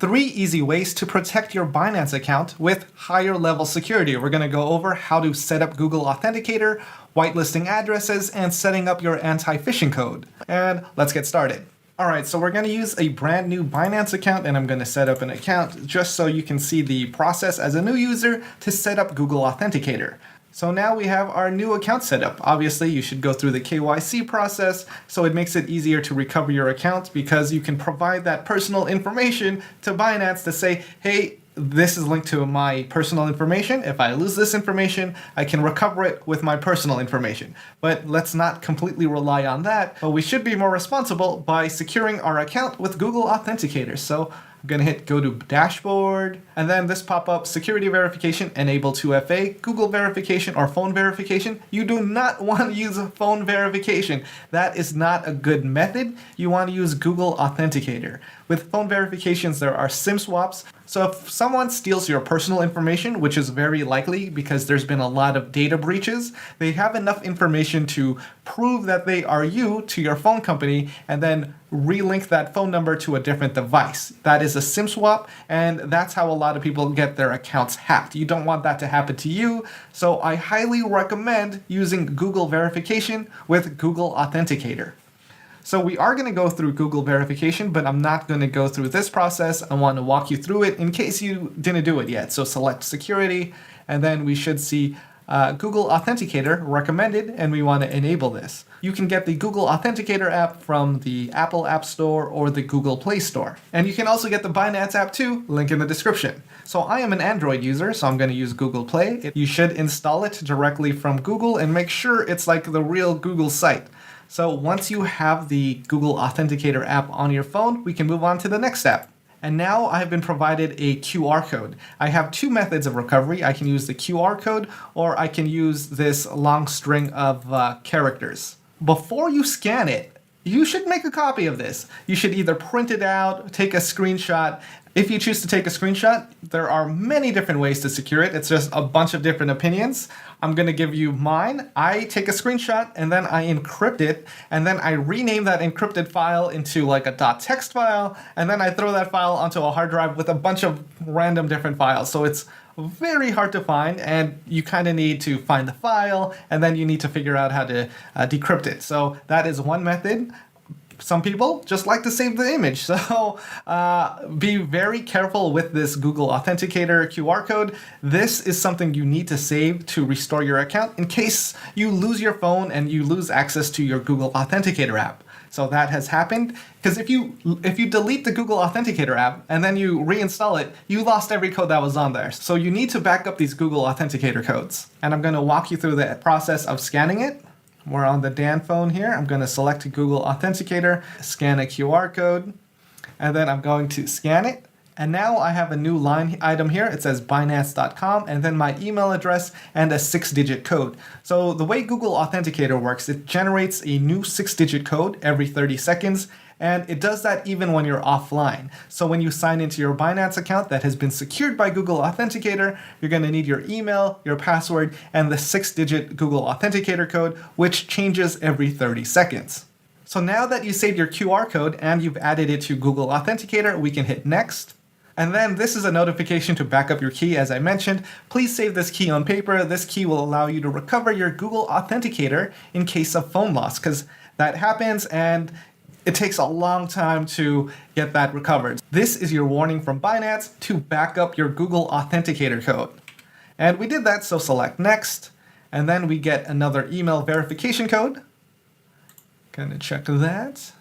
3 easy ways to protect your Binance account with higher level security. We're going to go over how to set up Google Authenticator, whitelisting addresses, and setting up your anti-phishing code. And let's get started. Alright, so we're going to use a brand new Binance account, and I'm going to set up an account just so you can see the process as a new user to set up Google Authenticator. So now we have our new account set up. Obviously, you should go through the KYC process, so it makes it easier to recover your account because you can provide that personal information to Binance to say, hey, this is linked to my personal information. If I lose this information, I can recover it with my personal information. But let's not completely rely on that. But we should be more responsible by securing our account with Google Authenticator. So I'm going to hit go to dashboard, and then this pop-up security verification, enable 2FA, Google verification, or phone verification. You do not want to use phone verification. That is not a good method. You want to use Google Authenticator. With phone verifications, there are SIM swaps. So if someone steals your personal information, which is very likely because there's been a lot of data breaches, they have enough information to prove that they are you to your phone company and then relink that phone number to a different device. That is a SIM swap, and that's how a lot of people get their accounts hacked. You don't want that to happen to you, so I highly recommend using Google verification with Google Authenticator. So we are going to go through Google verification, but I'm not going to go through this process. I want to walk you through it in case you didn't do it yet. So select security, and then we should see Google Authenticator recommended, and we want to enable this. You can get the Google Authenticator app from the Apple App Store or the Google Play Store. And you can also get the Binance app too, link in the description. So I am an Android user, so I'm going to use Google Play. You should install it directly from Google and make sure it's like the real Google site. So once you have the Google Authenticator app on your phone, we can move on to the next step. And now I've been provided a QR code. I have 2 methods of recovery. I can use the QR code, or I can use this long string of characters. Before you scan it, you should make a copy of this. You should either print it out, take a screenshot. If you choose to take a screenshot, there are many different ways to secure it. It's just a bunch of different opinions. I'm going to give you mine. I take a screenshot and then I encrypt it, and then I rename that encrypted file into like a .text file, and then I throw that file onto a hard drive with a bunch of random different files. So it's very hard to find, and you kind of need to find the file, and then you need to figure out how to decrypt it. So that is one method. Some people just like to save the image, so be very careful with this Google Authenticator QR code. This is something you need to save to restore your account in case you lose your phone and you lose access to your Google Authenticator app. So that has happened, because if you delete the Google Authenticator app and then you reinstall it, you lost every code that was on there. So you need to back up these Google Authenticator codes. And I'm going to walk you through the process of scanning it. We're on the Dan phone here. I'm going to select Google Authenticator, scan a QR code, and then I'm going to scan it. And now I have a new line item here. It says Binance.com, and then my email address and a 6-digit code. So the way Google Authenticator works, it generates a new 6-digit code every 30 seconds, and it does that even when you're offline. So when you sign into your Binance account that has been secured by Google Authenticator, you're going to need your email, your password, and the 6-digit Google Authenticator code, which changes every 30 seconds. So now that you saved your QR code and you've added it to Google Authenticator, we can hit next. And then this is a notification to back up your key, as I mentioned. Please save this key on paper. This key will allow you to recover your Google Authenticator in case of phone loss, because that happens and it takes a long time to get that recovered. This is your warning from Binance to back up your Google Authenticator code. And we did that, so select next. And then we get another email verification code. Gonna check that.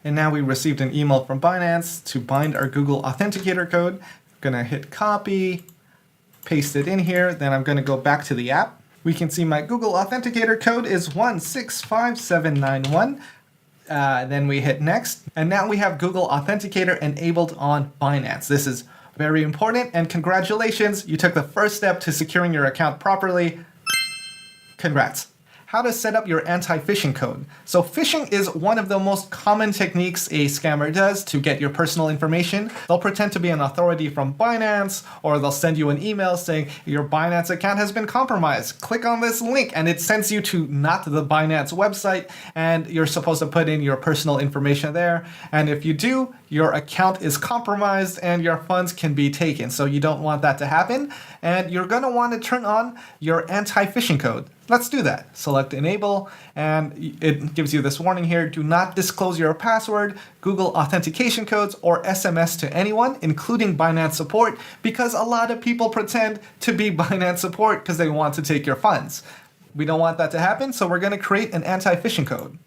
And now we received an email from Binance to bind our Google Authenticator code. Gonna hit copy, paste it in here. Then I'm gonna go back to the app. We can see my Google Authenticator code is 165791. Then we hit next, and now we have Google Authenticator enabled on Binance. This is very important, and congratulations, you took the first step to securing your account properly. Congrats. how to set up your anti-phishing code. So phishing is one of the most common techniques a scammer does to get your personal information. They'll pretend to be an authority from Binance, or they'll send you an email saying your Binance account has been compromised. Click on this link, and it sends you to not the Binance website, and you're supposed to put in your personal information there. And if you do, your account is compromised and your funds can be taken. So you don't want that to happen. And you're going to want to turn on your anti-phishing code. Let's do that. Select enable, and it gives you this warning here. Do not disclose your password, Google authentication codes, or SMS to anyone, including Binance support, because a lot of people pretend to be Binance support because they want to take your funds. We don't want that to happen, so we're going to create an anti-phishing code.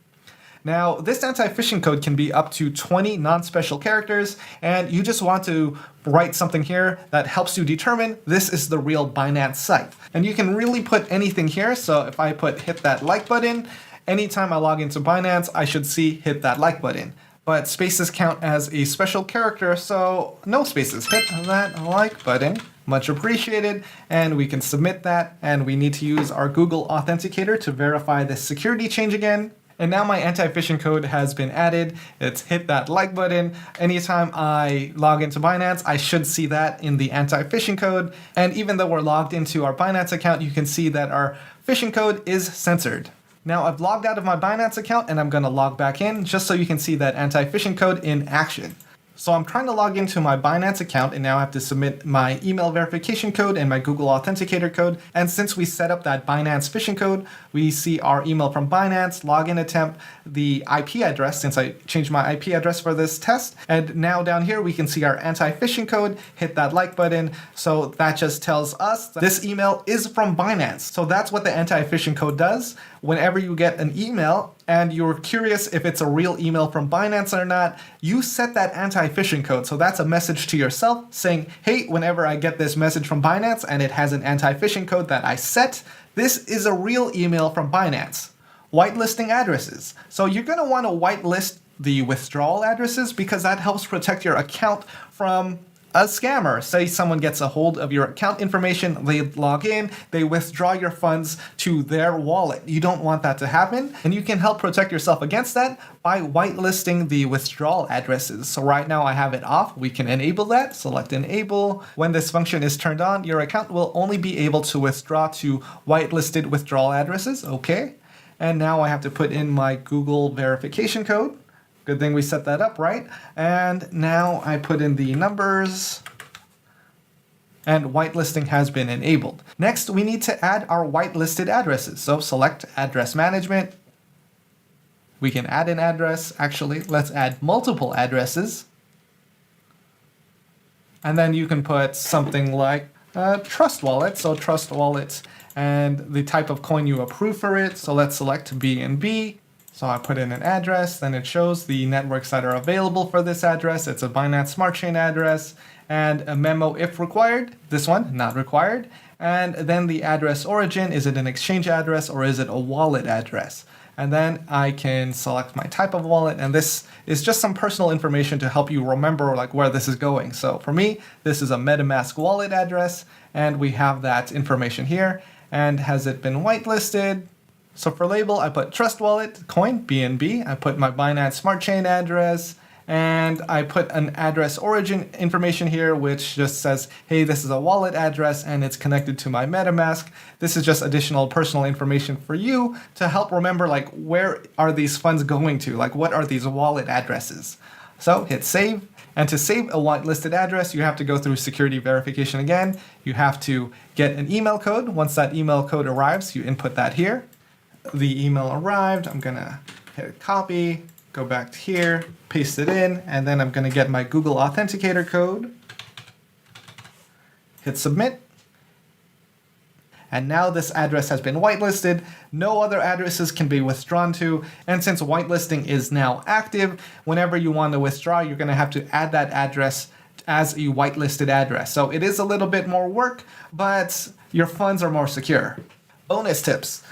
Now, this anti-phishing code can be up to 20 non-special characters, and you just want to write something here that helps you determine this is the real Binance site. And you can really put anything here, so if I put hit that like button, anytime I log into Binance, I should see hit that like button. But spaces count as a special character, so no spaces. Hit that like button. Much appreciated, and we can submit that, and we need to use our Google Authenticator to verify the security change again. And now my anti-phishing code has been added. It's hit that like button. Anytime I log into Binance, I should see that in the anti-phishing code. And even though we're logged into our Binance account, you can see that our phishing code is censored. Now I've logged out of my Binance account and I'm going to log back in just so you can see that anti-phishing code in action. So I'm trying to log into my Binance account, and now I have to submit my email verification code and my Google Authenticator code. And since we set up that Binance phishing code, we see our email from Binance, login attempt, the IP address, since I changed my IP address for this test. And now down here, we can see our anti-phishing code, hit that like button. So that just tells us that this email is from Binance. So that's what the anti-phishing code does. Whenever you get an email and you're curious if it's a real email from Binance or not, you set that anti-phishing code. So that's a message to yourself saying, hey, whenever I get this message from Binance and it has an anti-phishing code that I set, this is a real email from Binance. Whitelisting addresses. So you're going to want to whitelist the withdrawal addresses because that helps protect your account from a scammer. Say someone gets a hold of your account information, they log in, they withdraw your funds to their wallet. You don't want that to happen, and you can help protect yourself against that by whitelisting the withdrawal addresses. So right now I have it off. We can enable that. Select enable. When this function is turned on, your account will only be able to withdraw to whitelisted withdrawal addresses. Okay. And now I have to put in my Google verification code. Good thing we set that up, right? And now I put in the numbers, and whitelisting has been enabled. Next, we need to add our whitelisted addresses. So select address management. We can add an address. Actually, let's add multiple addresses. And then you can put something like Trust Wallet. So Trust Wallet and the type of coin you approve for it. So let's select BNB. So I put in an address, then it shows the networks that are available for this address. It's a Binance Smart Chain address, and a memo if required. This one, not required. And then the address origin, is it an exchange address or is it a wallet address? And then I can select my type of wallet, and this is just some personal information to help you remember like where this is going. So for me, this is a MetaMask wallet address, and we have that information here. And has it been whitelisted? So for label, I put Trust Wallet, coin, BNB. I put my Binance Smart Chain address, and I put an address origin information here, which just says, hey, this is a wallet address and it's connected to my MetaMask. This is just additional personal information for you to help remember, like, where are these funds going to? Like, what are these wallet addresses? So hit save. And to save a whitelisted address, you have to go through security verification again. You have to get an email code. Once that email code arrives, you input that here. The email arrived. I'm going to hit copy, go back to here, paste it in, and then I'm going to get my Google Authenticator code, hit submit. And now this address has been whitelisted. No other addresses can be withdrawn to. And since whitelisting is now active, whenever you want to withdraw, you're going to have to add that address as a whitelisted address. So it is a little bit more work, but your funds are more secure. Bonus tips.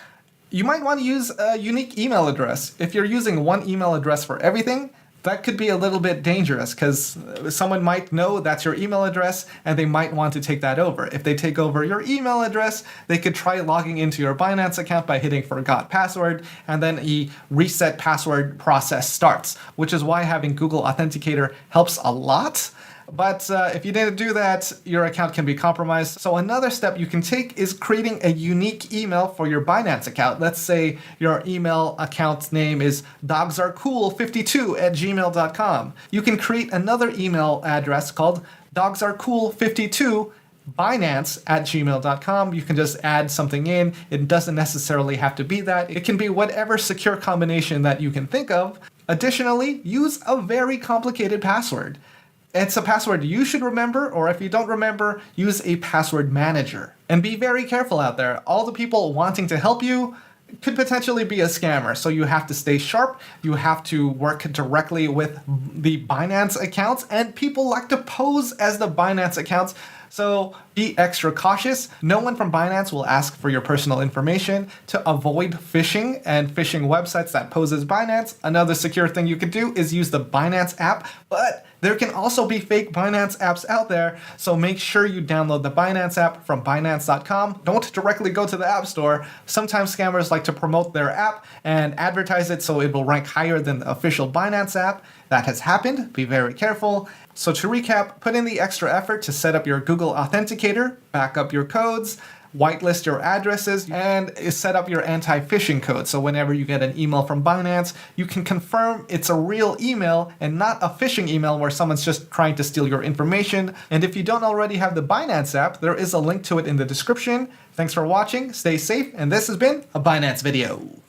You might want to use a unique email address. If you're using one email address for everything, that could be a little bit dangerous because someone might know that's your email address and they might want to take that over. If they take over your email address, they could try logging into your Binance account by hitting forgot password, and then a reset password process starts, which is why having Google Authenticator helps a lot. But if you didn't do that, your account can be compromised. So another step you can take is creating a unique email for your Binance account. Let's say your email account name is dogsarecool52@gmail.com. You can create another email address called dogsarecool52binance@gmail.com. You can just add something in. It doesn't necessarily have to be that. It can be whatever secure combination that you can think of. Additionally, use a very complicated password. It's a password you should remember, or if you don't remember, use a password manager. And be very careful out there. All the people wanting to help you could potentially be a scammer, so you have to stay sharp. You have to work directly with the Binance accounts, and people like to pose as the Binance accounts. So be extra cautious. No one from Binance will ask for your personal information. To avoid phishing and phishing websites that pose as Binance, another secure thing you could do is use the Binance app, but there can also be fake Binance apps out there, so make sure you download the Binance app from Binance.com. Don't directly go to the App Store. Sometimes scammers like to promote their app and advertise it so it will rank higher than the official Binance app. That has happened. Be very careful. So to recap, put in the extra effort to set up your Google Authenticator, back up your codes, whitelist your addresses, and set up your anti-phishing code. So whenever you get an email from Binance, you can confirm it's a real email and not a phishing email where someone's just trying to steal your information. And if you don't already have the Binance app, there is a link to it in the description. Thanks for watching, stay safe, and this has been a Binance video.